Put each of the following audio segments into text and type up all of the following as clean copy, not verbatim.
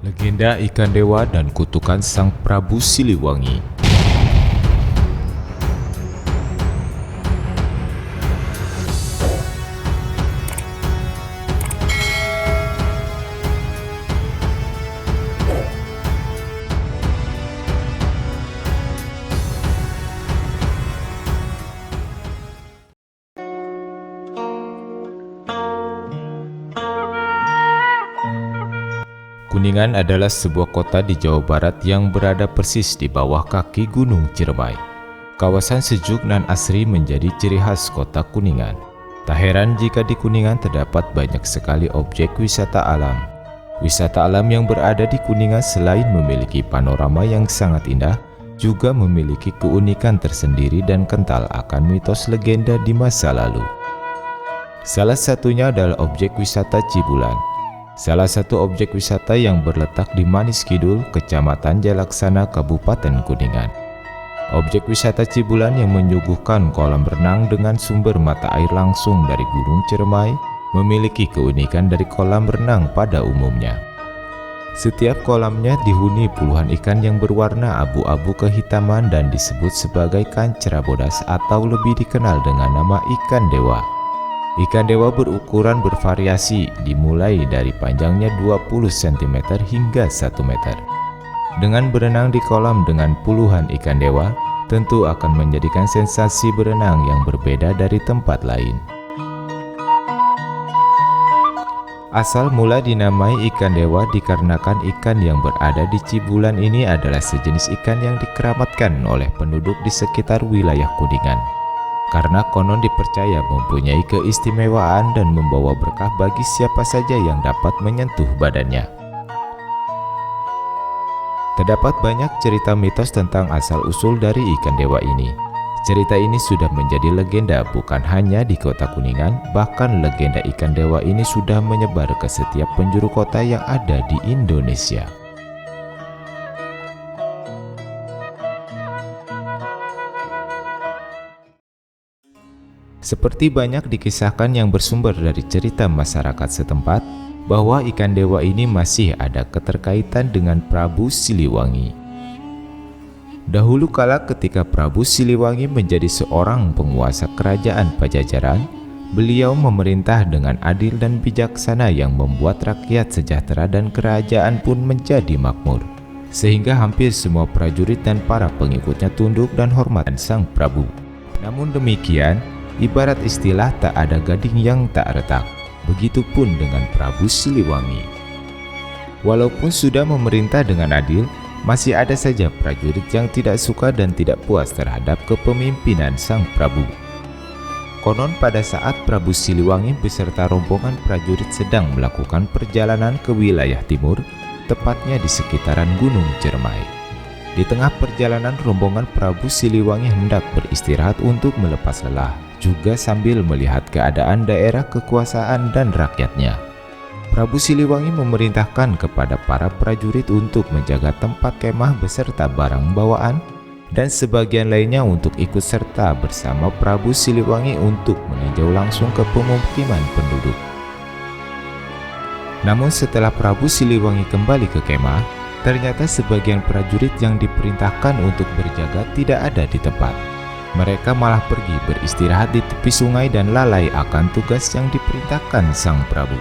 Legenda Ikan Dewa dan Kutukan Sang Prabu Siliwangi. Kuningan adalah sebuah kota di Jawa Barat yang berada persis di bawah kaki Gunung Ciremai. Kawasan sejuk dan asri menjadi ciri khas kota Kuningan. Tak heran jika di Kuningan terdapat banyak sekali objek wisata alam. Wisata alam yang berada di Kuningan selain memiliki panorama yang sangat indah, juga memiliki keunikan tersendiri dan kental akan mitos legenda di masa lalu. Salah satunya adalah objek wisata Cibulan. Salah satu objek wisata yang berletak di Manis Kidul, Kecamatan Jalaksana, Kabupaten Kuningan. Objek wisata Cibulan yang menyuguhkan kolam renang dengan sumber mata air langsung dari Gunung Ciremai memiliki keunikan dari kolam renang pada umumnya. Setiap kolamnya dihuni puluhan ikan yang berwarna abu-abu kehitaman dan disebut sebagai kancerabodas atau lebih dikenal dengan nama ikan dewa. Ikan dewa berukuran bervariasi, dimulai dari panjangnya 20 cm hingga 1 meter. Dengan berenang di kolam dengan puluhan ikan dewa, tentu akan menjadikan sensasi berenang yang berbeda dari tempat lain. Asal mula dinamai ikan dewa dikarenakan ikan yang berada di Cibulan ini adalah sejenis ikan yang dikeramatkan oleh penduduk di sekitar wilayah Kuningan. Karena konon dipercaya mempunyai keistimewaan dan membawa berkah bagi siapa saja yang dapat menyentuh badannya. Terdapat banyak cerita mitos tentang asal-usul dari ikan dewa ini. Cerita ini sudah menjadi legenda bukan hanya di kota Kuningan, bahkan legenda ikan dewa ini sudah menyebar ke setiap penjuru kota yang ada di Indonesia. Seperti banyak dikisahkan yang bersumber dari cerita masyarakat setempat, bahwa ikan dewa ini masih ada keterkaitan dengan Prabu Siliwangi. Dahulu kala ketika Prabu Siliwangi menjadi seorang penguasa kerajaan Pajajaran, beliau memerintah dengan adil dan bijaksana yang membuat rakyat sejahtera dan kerajaan pun menjadi makmur. Sehingga hampir semua prajurit dan para pengikutnya tunduk dan hormat sang Prabu. Namun demikian, ibarat istilah tak ada gading yang tak retak, begitupun dengan Prabu Siliwangi. Walaupun sudah memerintah dengan adil, masih ada saja prajurit yang tidak suka dan tidak puas terhadap kepemimpinan sang Prabu. Konon pada saat Prabu Siliwangi beserta rombongan prajurit sedang melakukan perjalanan ke wilayah timur, tepatnya di sekitaran Gunung Ciremai. Di tengah perjalanan rombongan Prabu Siliwangi hendak beristirahat untuk melepas lelah, juga sambil melihat keadaan daerah kekuasaan dan rakyatnya. Prabu Siliwangi memerintahkan kepada para prajurit untuk menjaga tempat kemah beserta barang bawaan, dan sebagian lainnya untuk ikut serta bersama Prabu Siliwangi untuk meninjau langsung ke pemukiman penduduk. Namun setelah Prabu Siliwangi kembali ke kemah, ternyata sebagian prajurit yang diperintahkan untuk berjaga tidak ada di tempat. Mereka malah pergi beristirahat di tepi sungai dan lalai akan tugas yang diperintahkan sang Prabu.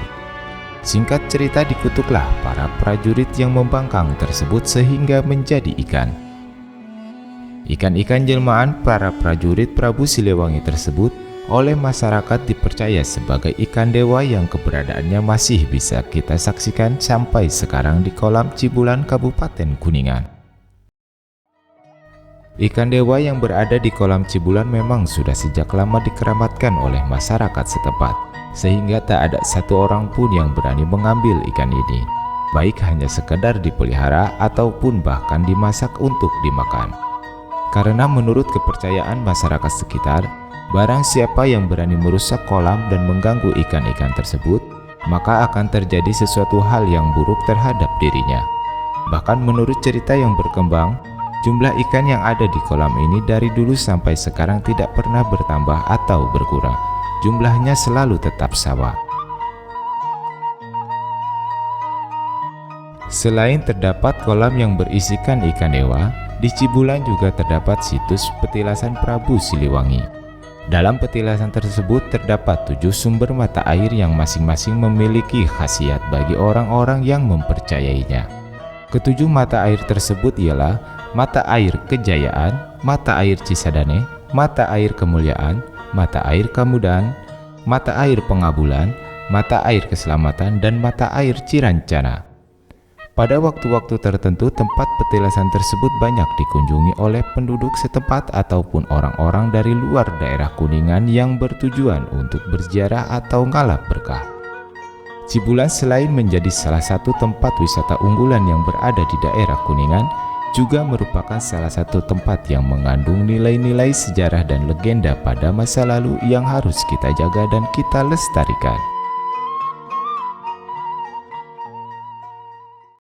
Singkat cerita, dikutuklah para prajurit yang membangkang tersebut sehingga menjadi ikan. Ikan-ikan jelmaan para prajurit Prabu Siliwangi tersebut oleh masyarakat dipercaya sebagai ikan dewa yang keberadaannya masih bisa kita saksikan sampai sekarang di kolam Cibulan, Kabupaten Kuningan. Ikan dewa yang berada di kolam Cibulan memang sudah sejak lama dikeramatkan oleh masyarakat setempat, sehingga tak ada satu orang pun yang berani mengambil ikan ini, baik hanya sekedar dipelihara ataupun bahkan dimasak untuk dimakan. Karena menurut kepercayaan masyarakat sekitar, barang siapa yang berani merusak kolam dan mengganggu ikan-ikan tersebut, maka akan terjadi sesuatu hal yang buruk terhadap dirinya. Bahkan menurut cerita yang berkembang, jumlah ikan yang ada di kolam ini dari dulu sampai sekarang tidak pernah bertambah atau berkurang. Jumlahnya selalu tetap sama. Selain terdapat kolam yang berisikan ikan dewa, di Cibulan juga terdapat situs petilasan Prabu Siliwangi. Dalam petilasan tersebut terdapat 7 sumber mata air yang masing-masing memiliki khasiat bagi orang-orang yang mempercayainya. Ketujuh mata air tersebut ialah mata air kejayaan, mata air Cisadane, mata air kemuliaan, mata air Kamudan, mata air pengabulan, mata air keselamatan, dan mata air Cirancana. Pada waktu-waktu tertentu, tempat petilasan tersebut banyak dikunjungi oleh penduduk setempat ataupun orang-orang dari luar daerah Kuningan yang bertujuan untuk berziarah atau ngalap berkah. Cibulan selain menjadi salah satu tempat wisata unggulan yang berada di daerah Kuningan, juga merupakan salah satu tempat yang mengandung nilai-nilai sejarah dan legenda pada masa lalu yang harus kita jaga dan kita lestarikan.